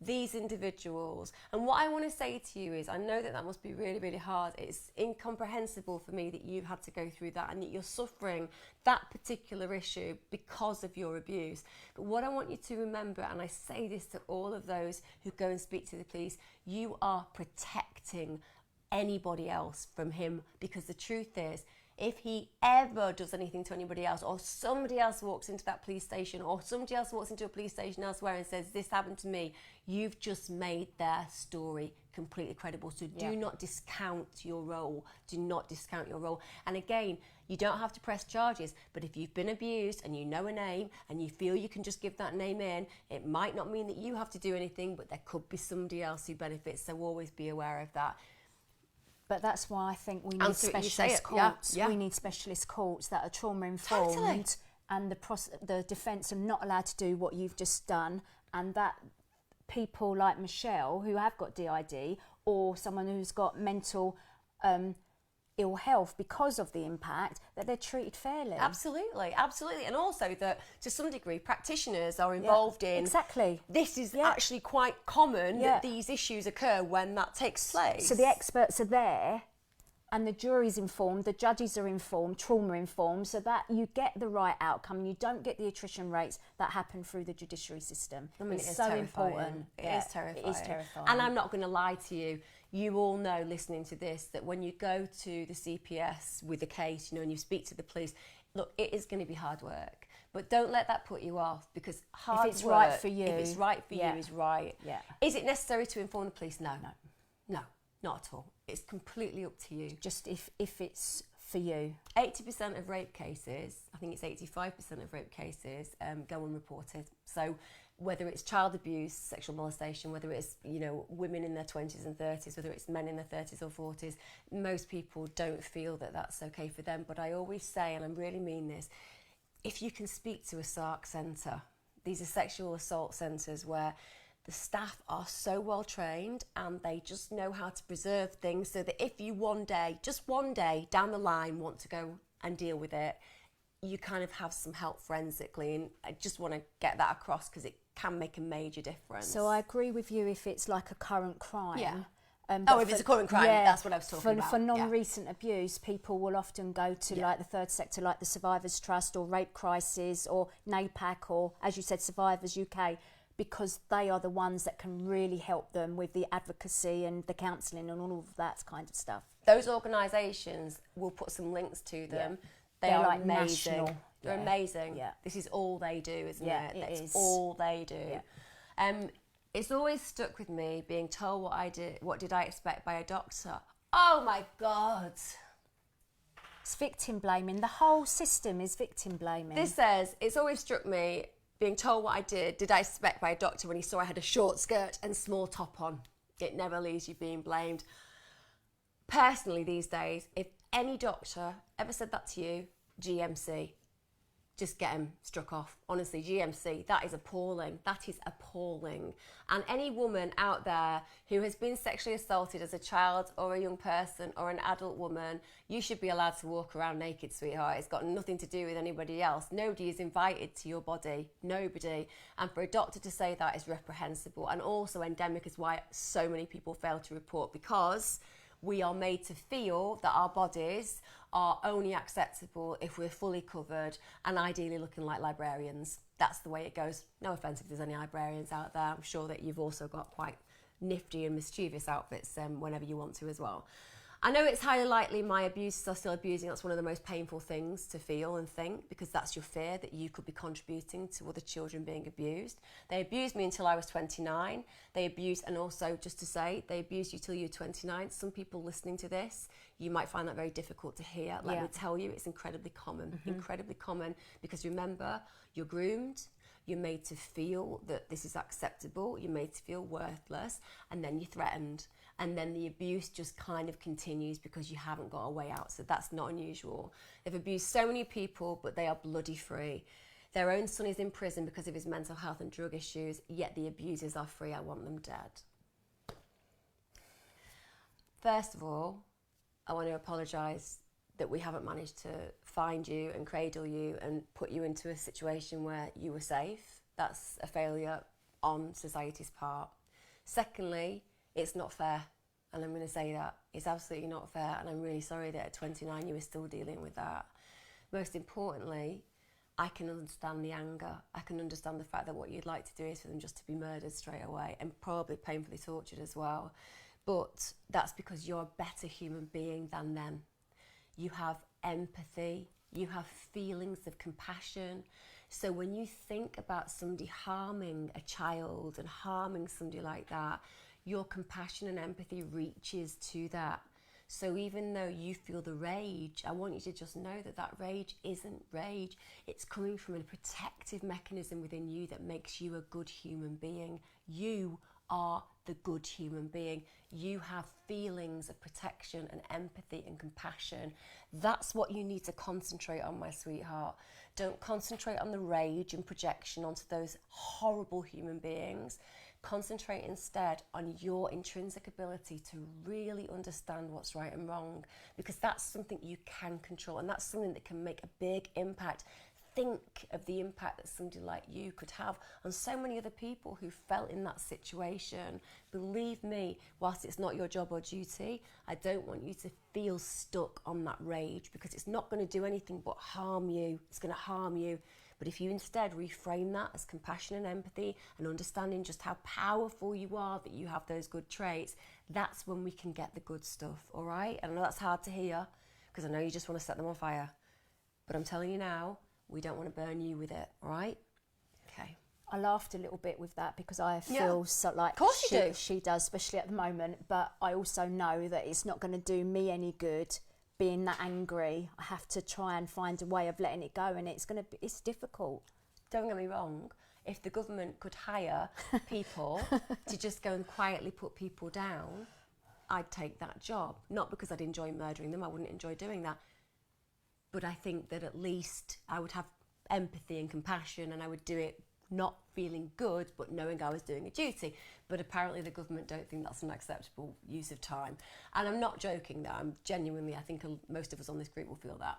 these individuals. And what I want to say to you is, I know that must be really, really hard. It's incomprehensible for me that you've had to go through that and that you're suffering that particular issue because of your abuse. But what I want you to remember, and I say this to all of those who go and speak to the police, you are protecting anybody else from him, because the truth is, if he ever does anything to anybody else, or somebody else walks into that police station, or somebody else walks into a police station elsewhere and says, this happened to me, you've just made their story completely credible. So do not discount your role. Do not discount your role. And again, you don't have to press charges, but if you've been abused and you know a name and you feel you can just give that name in, it might not mean that you have to do anything, but there could be somebody else who benefits. So always be aware of that. But that's why I think we need Absolutely, you say specialist it. Yeah, courts. yeah. We need specialist courts that are trauma informed, Totally. and the defence are not allowed to do what you've just done, and that people like Michelle who have got DID or someone who's got mental ill health because of the impact, that they're treated fairly. Absolutely, absolutely. And also that to some degree practitioners are involved in exactly. This is actually quite common that these issues occur when that takes place. So the experts are there and the jury's informed, the judges are informed, trauma informed, so that you get the right outcome and you don't get the attrition rates that happen through the judiciary system. I mean, it's it is so terrifying. important. It is terrifying. It is terrifying. And I'm not going to lie to you. You all know, listening to this, that when you go to the CPS with a case, you know, and you speak to the police, look, it is going to be hard work. But don't let that put you off, because hard if it's work, right for you, if it's right for you, is right. Yeah. Is it necessary to inform the police? No. No, not at all. It's completely up to you. Just if it's for you. 80% of rape cases, I think it's 85% of rape cases, go unreported. So whether it's child abuse, sexual molestation, whether it's, you know, women in their 20s and 30s, whether it's men in their 30s or 40s, most people don't feel that that's okay for them. But I always say, and I really mean this, if you can speak to a C.L.E.A.N.E.R centre, these are sexual assault centres where the staff are so well trained and they just know how to preserve things, so that if you one day, just one day down the line, want to go and deal with it, you kind of have some help forensically. And I just want to get that across because it can make a major difference. So I agree with you if it's like a current crime. Yeah. But If it's a current crime, that's what I was talking about. For non-recent abuse, people will often go to like the third sector, like the Survivors Trust or Rape Crisis or NAPAC or, as you said, Survivors UK, because they are the ones that can really help them with the advocacy and the counselling and all of that kind of stuff. Those organisations, will put some links to them. They They're are like amazing. national. They're amazing. Yeah. This is all they do, isn't Yeah, it? it That's is. all they do. Yeah. It's always stuck with me being told what did I expect by a doctor. Oh my God. It's victim blaming. The whole system is victim blaming. This says, it's always struck me being told what I did I expect by a doctor when he saw I had a short skirt and small top on. It never leaves you being blamed. Personally, these days, if any doctor ever said that to you, GMC, just get him struck off. Honestly, GMC, that is appalling. That is appalling. And any woman out there who has been sexually assaulted as a child or a young person or an adult woman, you should be allowed to walk around naked, sweetheart. It's got nothing to do with anybody else. Nobody is invited to your body. Nobody. And for a doctor to say that is reprehensible, and also endemic is why so many people fail to report, because we are made to feel that our bodies are only acceptable if we're fully covered and ideally looking like librarians. That's the way it goes. No offence if there's any librarians out there. I'm sure that you've also got quite nifty and mischievous outfits whenever you want to as well. I know it's highly likely my abusers are still abusing. That's one of the most painful things to feel and think, because that's your fear that you could be contributing to other children being abused. They abused me until I was 29. They abused, and also just to say, they abused you till you were 29. Some people listening to this, you might find that very difficult to hear. Let me tell you, it's incredibly common. Incredibly common, because remember, you're groomed. You're made to feel that this is acceptable. You're made to feel worthless, and then you're threatened. And then the abuse just kind of continues because you haven't got a way out. So that's not unusual. They've abused so many people, but they are bloody free. Their own son is in prison because of his mental health and drug issues, yet the abusers are free. I want them dead. First of all, I want to apologise that we haven't managed to find you and cradle you and put you into a situation where you were safe. That's a failure on society's part. Secondly, it's not fair, and I'm going to say that. It's absolutely not fair, and I'm really sorry that at 29 you were still dealing with that. Most importantly, I can understand the anger. I can understand the fact that what you'd like to do is for them just to be murdered straight away, and probably painfully tortured as well. But that's because you're a better human being than them. You have empathy, you have feelings of compassion. So when you think about somebody harming a child and harming somebody like that, your compassion and empathy reaches to that. So even though you feel the rage, I want you to just know that that rage isn't rage. It's coming from a protective mechanism within you that makes you a good human being. You are the good human being. You have feelings of protection and empathy and compassion. That's what you need to concentrate on, my sweetheart. Don't concentrate on the rage and projection onto those horrible human beings. Concentrate instead on your intrinsic ability to really understand what's right and wrong, because that's something you can control, and that's something that can make a big impact. Think of the impact that somebody like you could have on so many other people who felt in that situation. Believe me, whilst it's not your job or duty, I don't want you to feel stuck on that rage, because it's not going to do anything but harm you. It's going to harm you. But if you instead reframe that as compassion and empathy and understanding just how powerful you are, that you have those good traits, that's when we can get the good stuff, all right? And I know that's hard to hear, because I know you just want to set them on fire. But I'm telling you now, we don't want to burn you with it, all right? Okay. I laughed a little bit with that because I feel so like of course you do. She does, especially at the moment. But I also know that it's not going to do me any good being that angry. I have to try and find a way of letting it go, and it's difficult. Don't get me wrong. If the government could hire people to just go and quietly put people down, I'd take that job. Not because I'd enjoy murdering them. I wouldn't enjoy doing that. But I think that at least I would have empathy and compassion, and I would do it not feeling good, but knowing I was doing a duty. But apparently the government don't think that's an acceptable use of time. And I'm not joking that I'm genuinely, I think most of us on this group will feel that.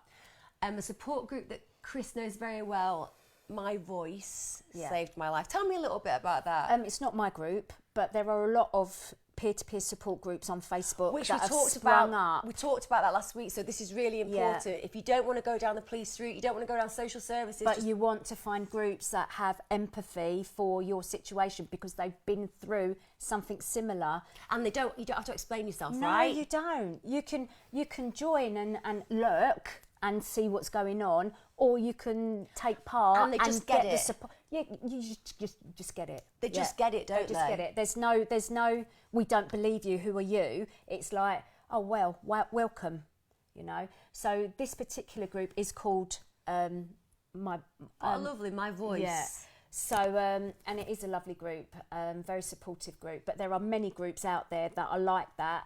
A support group that Chris knows very well, My Voice, saved my life. Tell me a little bit about that. It's not my group, but there are a lot of peer-to-peer support groups on Facebook which that we have talked sprung about. up. We talked about that last week, so this is really important. If you don't want to go down the police route, you don't want to go down social services, but you want to find groups that have empathy for your situation because they've been through something similar. And you don't have to explain yourself, No, right? you don't. You can join and lurk and see what's going on, or you can take part and they just get the it. support. Yeah, you just get it. They just get it, don't they? Just get it. There's no. We don't believe you. Who are you? It's like, oh well, welcome. You know. So this particular group is called lovely, My Voice. Yeah. So and it is a lovely group, very supportive group. But there are many groups out there that are like that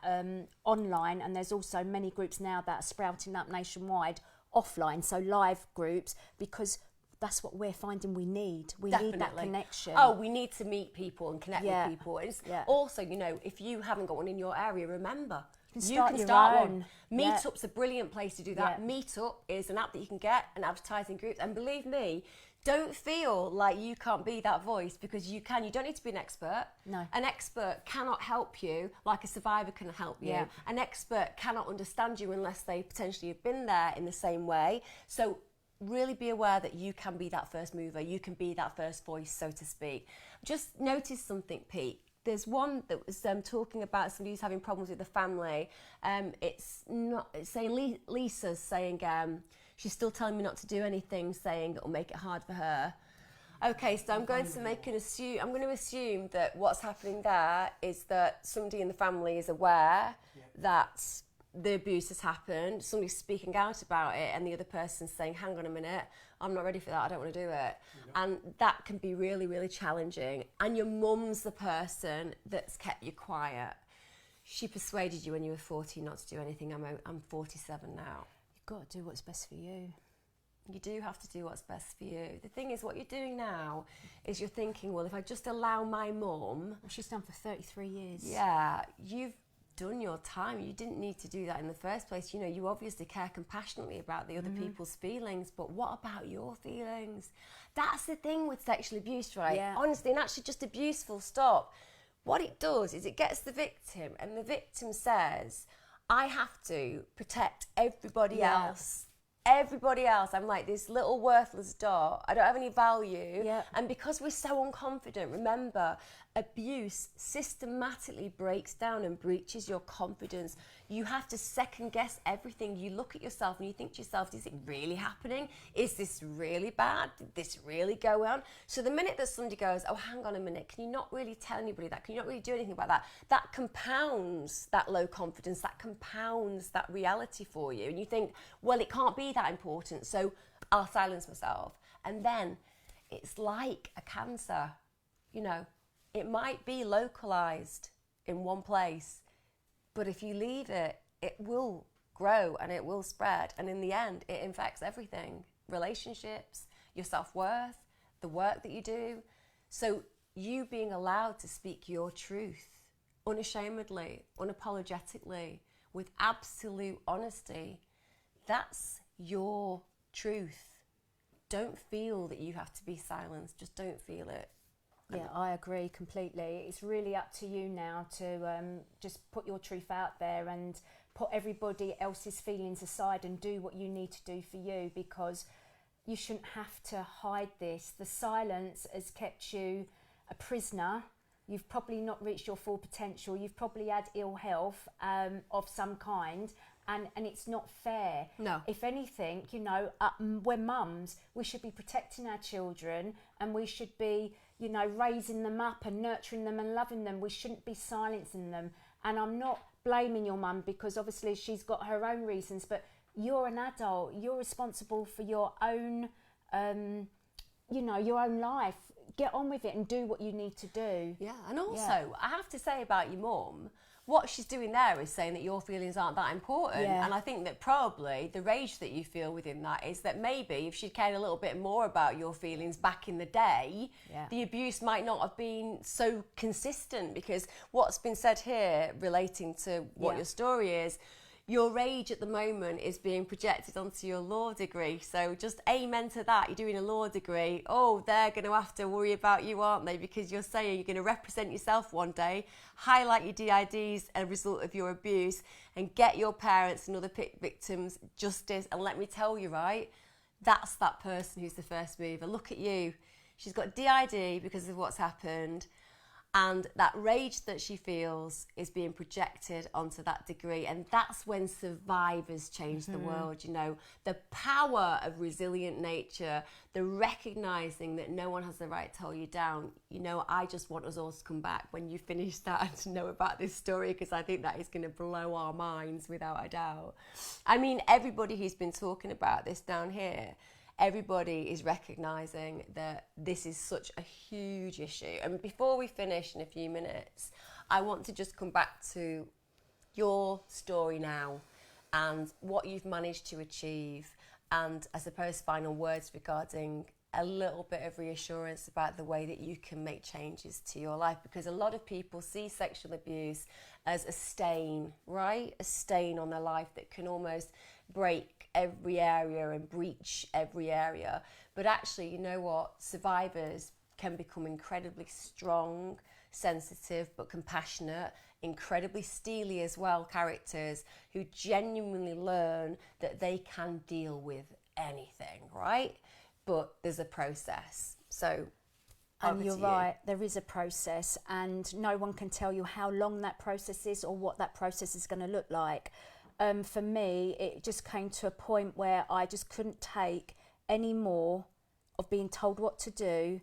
online, and there's also many groups now that are sprouting up nationwide offline. So live groups, because that's what we're finding we need. We need that connection. Oh, we need to meet people and connect with people. It's also, you know, if you haven't got one in your area, remember, you can start one. Meetup's a brilliant place to do that. Meetup is an app that you can get, an advertising group, and believe me, don't feel like you can't be that voice, because you can. You don't need to be an expert. No. An expert cannot help you like a survivor can help you. Yeah. An expert cannot understand you unless they potentially have been there in the same way. So really be aware that you can be that first mover. You can be that first voice, so to speak. Just notice something, Pete. There's one that was talking about somebody who's having problems with the family. It's saying Lisa's saying she's still telling me not to do anything, saying it'll make it hard for her. Okay, so I'm going to assume that what's happening there is that somebody in the family is aware that the abuse has happened, somebody's speaking out about it, and the other person's saying, hang on a minute, I'm not ready for that, I don't want to do it. And that can be really, really challenging. And your mum's the person that's kept you quiet. She persuaded you when you were 14 not to do anything. I'm 47 now. You've got to do what's best for you. You do have to do what's best for you. The thing is, what you're doing now is you're thinking, well, if I just allow my mum... Well, she's done for 33 years. Yeah, you've done your time. You didn't need to do that in the first place. You know, you obviously care compassionately about the other people's feelings, but what about your feelings? That's the thing with sexual abuse, right? Yeah. Honestly, and actually just abuse full stop. What it does is it gets the victim, and the victim says, I have to protect everybody else. Everybody else. I'm like this little worthless dot. I don't have any value. Yeah. And because we're so unconfident, remember, abuse systematically breaks down and breaches your confidence. You have to second guess everything. You look at yourself and you think to yourself, is it really happening? Is this really bad? Did this really go on? So the minute that somebody goes, oh, hang on a minute, can you not really tell anybody that? Can you not really do anything about that? That compounds that low confidence, that compounds that reality for you. And you think, well, it can't be that important, so I'll silence myself. And then it's like a cancer, you know, it might be localized in one place, but if you leave it, it will grow and it will spread. And in the end, it infects everything: relationships, your self-worth, the work that you do. So you being allowed to speak your truth unashamedly, unapologetically, with absolute honesty, that's your truth. Don't feel that you have to be silenced. Just don't feel it. Yeah, I agree completely. It's really up to you now to just put your truth out there and put everybody else's feelings aside and do what you need to do for you, because you shouldn't have to hide this. The silence has kept you a prisoner. You've probably not reached your full potential. You've probably had ill health of some kind, and it's not fair. No. If anything, you know, we're mums. We should be protecting our children, and we should be, you know, raising them up and nurturing them and loving them. We shouldn't be silencing them. And I'm not blaming your mum, because obviously she's got her own reasons, but you're an adult. You're responsible for your own, you know, your own life. Get on with it and do what you need to do. Yeah, and also, I have to say about your mum, what she's doing there is saying that your feelings aren't that important. Yeah. And I think that probably the rage that you feel within that is that maybe if she'd cared a little bit more about your feelings back in the day, the abuse might not have been so consistent. Because what's been said here relating to what your story is, your rage at the moment is being projected onto your law degree. So just amen to that. You're doing a law degree. Oh, they're going to have to worry about you, aren't they? Because you're saying you're going to represent yourself one day, highlight your DIDs as a result of your abuse, and get your parents and other victims justice. And let me tell you, right, that's that person who's the first mover. Look at you. She's got DID because of what's happened. And that rage that she feels is being projected onto that degree. And that's when survivors change the world, you know. The power of resilient nature, the recognising that no one has the right to hold you down. You know, I just want us all to come back when you finish that and to know about this story, because I think that is going to blow our minds without a doubt. I mean, everybody who's been talking about this down here, everybody is recognising that this is such a huge issue. And before we finish in a few minutes, I want to just come back to your story now and what you've managed to achieve, and I suppose final words regarding a little bit of reassurance about the way that you can make changes to your life. Because a lot of people see sexual abuse as a stain, right? A stain on their life that can almost break every area and breach every area. But actually, you know what? Survivors can become incredibly strong, sensitive, but compassionate, incredibly steely as well characters who genuinely learn that they can deal with anything, right? But there's a process. So, and you're right, there is a process, and no one can tell you how long that process is or what that process is going to look like. For me, it just came to a point where I just couldn't take any more of being told what to do,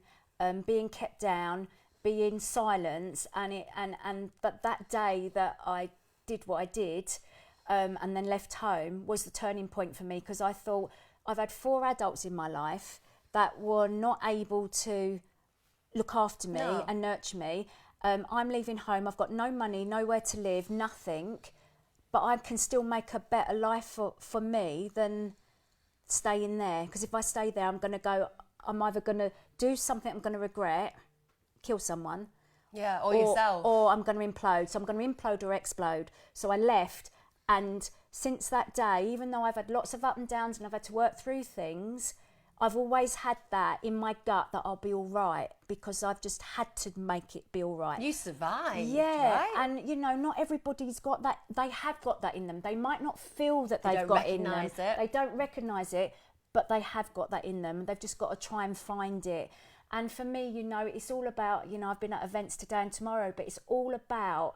being kept down, being silenced, but that day that I did what I did, and then left home, was the turning point for me, because I thought, I've had 4 adults in my life that were not able to look after me and nurture me. I'm leaving home, I've got no money, nowhere to live, nothing. But I can still make a better life for me than staying there. Because if I stay there, I'm either going to do something I'm going to regret, kill someone. Yeah, or yourself. Or I'm going to implode. So I'm going to implode or explode. So I left. And since that day, even though I've had lots of up and downs and I've had to work through things, I've always had that in my gut that I'll be all right, because I've just had to make it be all right. You survived, yeah, right? And you know, not everybody's got that. They have got that in them. They might not feel that they've got it in them. They don't recognise it, but they have got that in them. They've just got to try and find it. And for me, you know, it's all about, you know, I've been at events today and tomorrow, but it's all about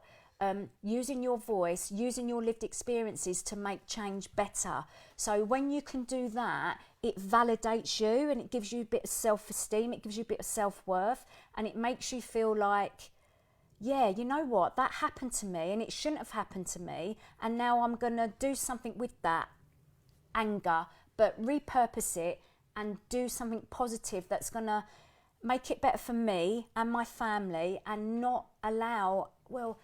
using your voice, using your lived experiences to make change better. So when you can do that, it validates you and it gives you a bit of self-esteem, it gives you a bit of self-worth, and it makes you feel like, yeah, you know what, that happened to me and it shouldn't have happened to me, and now I'm going to do something with that anger, but repurpose it and do something positive that's going to make it better for me and my family, and not allow, well,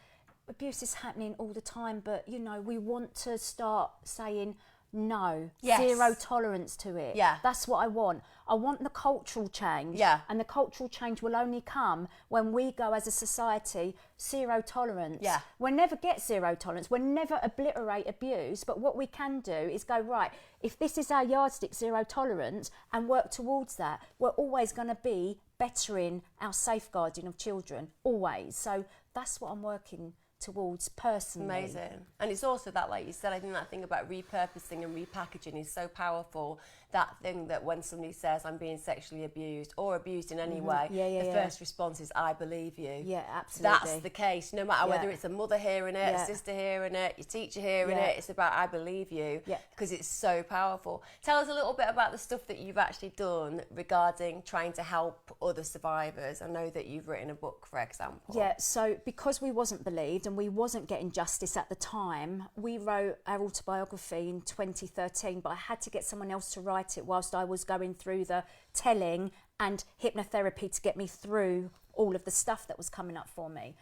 abuse is happening all the time, but you know, we want to start saying no, Yes. zero tolerance to it. Yeah. That's what I want. I want the cultural change. Yeah. And the cultural change will only come when we go as a society, zero tolerance. Yeah. We'll never get zero tolerance. We'll never obliterate abuse. But what we can do is go, right, if this is our yardstick, zero tolerance, and work towards that, we're always going to be bettering our safeguarding of children. Always. So that's what I'm working towards personally. Amazing. And it's also that, like you said, I think that thing about repurposing and repackaging is so powerful. That thing that when somebody says I'm being sexually abused or abused in any way, the first response is I believe you. Yeah, absolutely. That's the case, no matter whether it's a mother hearing it, a sister hearing it, your teacher hearing it, it's about I believe you, because it's so powerful. Tell us a little bit about the stuff that you've actually done regarding trying to help other survivors. I know that you've written a book, for example. Yeah, so because we wasn't believed and we wasn't getting justice at the time, we wrote our autobiography in 2013, but I had to get someone else to write it whilst I was going through the telling and hypnotherapy to get me through all of the stuff that was coming up for me.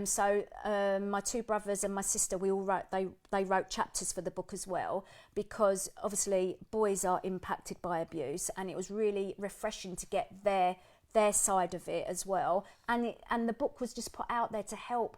So my two brothers and my sister, we all wrote, they wrote chapters for the book as well, because obviously boys are impacted by abuse, and it was really refreshing to get their side of it as well. And the book was just put out there to help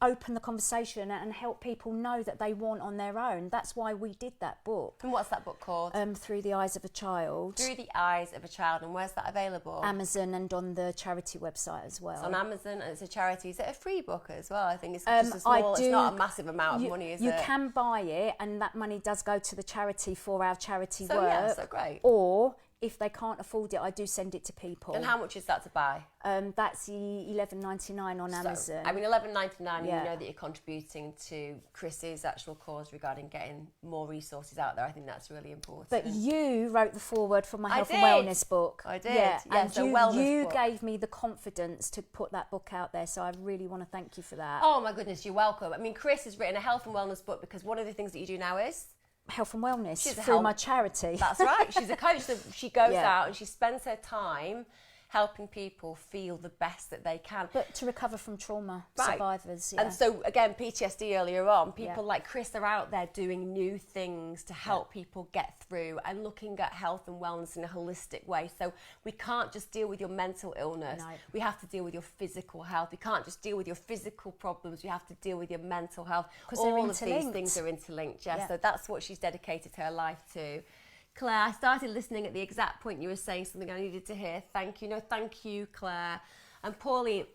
open the conversation and help people know that they weren't on their own. That's why we did that book. And what's that book called? Through the Eyes of a Child. Through the Eyes of a Child. And where's that available? Amazon and on the charity website as well. It's on Amazon, and it's a charity. Is it a free book as well? I think it's just a small, it's not a massive amount of money, is it? You can buy it, and that money does go to the charity for our charity work. Yeah, so great. Or if they can't afford it, I do send it to people. And how much is that to buy? That's $11.99 on Amazon. I mean, $11.99, and you Yeah. know that you're contributing to Chris's actual cause regarding getting more resources out there. I think that's really important. But you wrote the foreword for my I health and did. wellness book. I did. Yeah, Yeah, and so wellness you book. gave me the confidence to put that book out there, so I really want to thank you for that. Oh my goodness, you're welcome. I mean, Chris has written a health and wellness book because one of the things that you do now is Health and wellness She's a through health- my charity. That's right. She's a coach. So she goes Yeah. out and she spends her time helping people feel the best that they can. But to recover from trauma, Right. survivors. Yeah. And so, again, PTSD earlier on, people Yeah. like Chris are out there doing new things to help people get through and looking at health and wellness in a holistic way. So we can't just deal with your mental illness. No. We have to deal with your physical health. We can't just deal with your physical problems. We have to deal with your mental health. 'Cause they're All of these interlinked. things are interlinked, yes. Yeah. So that's what she's dedicated her life to. Claire, I started listening at the exact point you were saying something I needed to hear. Thank you. No, thank you, Claire. And Pauline,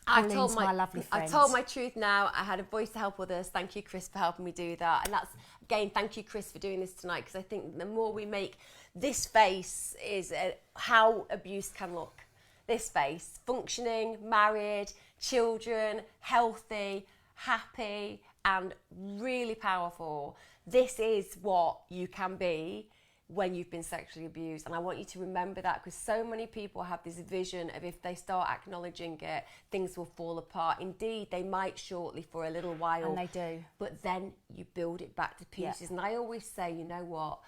I've told Pauline's my lovely I've friend. told my truth now. I had a voice to help others. Thank you, Chris, for helping me do that. And that's, again, thank you, Chris, for doing this tonight, because I think the more we make this face is how abuse can look. This face, functioning, married, children, healthy, happy, and really powerful. This is what you can be when you've been sexually abused. And I want you to remember that, because so many people have this vision of if they start acknowledging it, things will fall apart. Indeed, they might shortly for a little while. And they do. But then you build it back to pieces. Yeah. And I always say, you know what?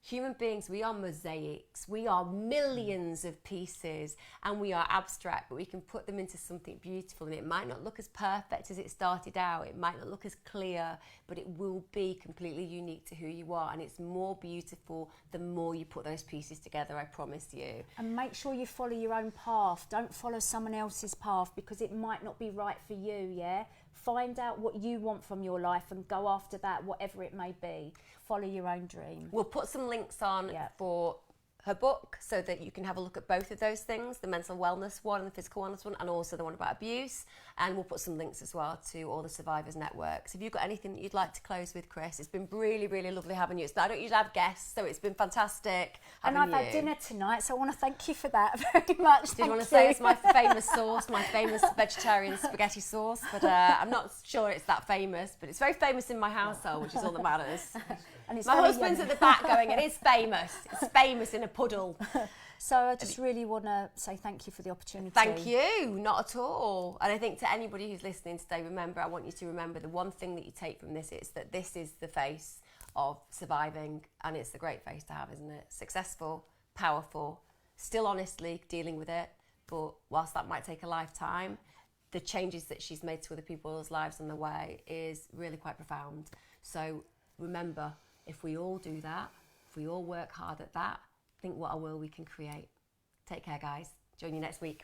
Human beings, we are mosaics. We are millions of pieces, and we are abstract, but we can put them into something beautiful. And it might not look as perfect as it started out. It might not look as clear, but it will be completely unique to who you are. And it's more beautiful the more you put those pieces together, I promise you. And make sure you follow your own path. Don't follow someone else's path, because it might not be right for you, yeah? Find out what you want from your life and go after that, whatever it may be. Follow your own dream. We'll put some links on Yeah. for her book so that you can have a look at both of those things, the mental wellness one and the physical wellness one, and also the one about abuse. And we'll put some links as well to all the survivors networks. Have you got anything that you'd like to close with, Chris? It's been really, really lovely having you. I don't usually have guests, so it's been fantastic And having I've you. had dinner tonight, so I want to thank you for that very much. Did you want to say it's my famous sauce, my famous vegetarian spaghetti sauce? But I'm not sure it's that famous, but it's very famous in my household, which is all that matters. And it's My very husband's yummy. at the back going, it is famous. It's famous in a puddle. So I just really want to say thank you for the opportunity. Thank you, not at all. And I think to anybody who's listening today, remember, I want you to remember the one thing that you take from this is that this is the face of surviving, and it's a great face to have, isn't it? Successful, powerful, still honestly dealing with it, but whilst that might take a lifetime, the changes that she's made to other people's lives on the way is really quite profound. So remember, if we all do that, if we all work hard at that, think what a world we can create. Take care, guys. Join you next week.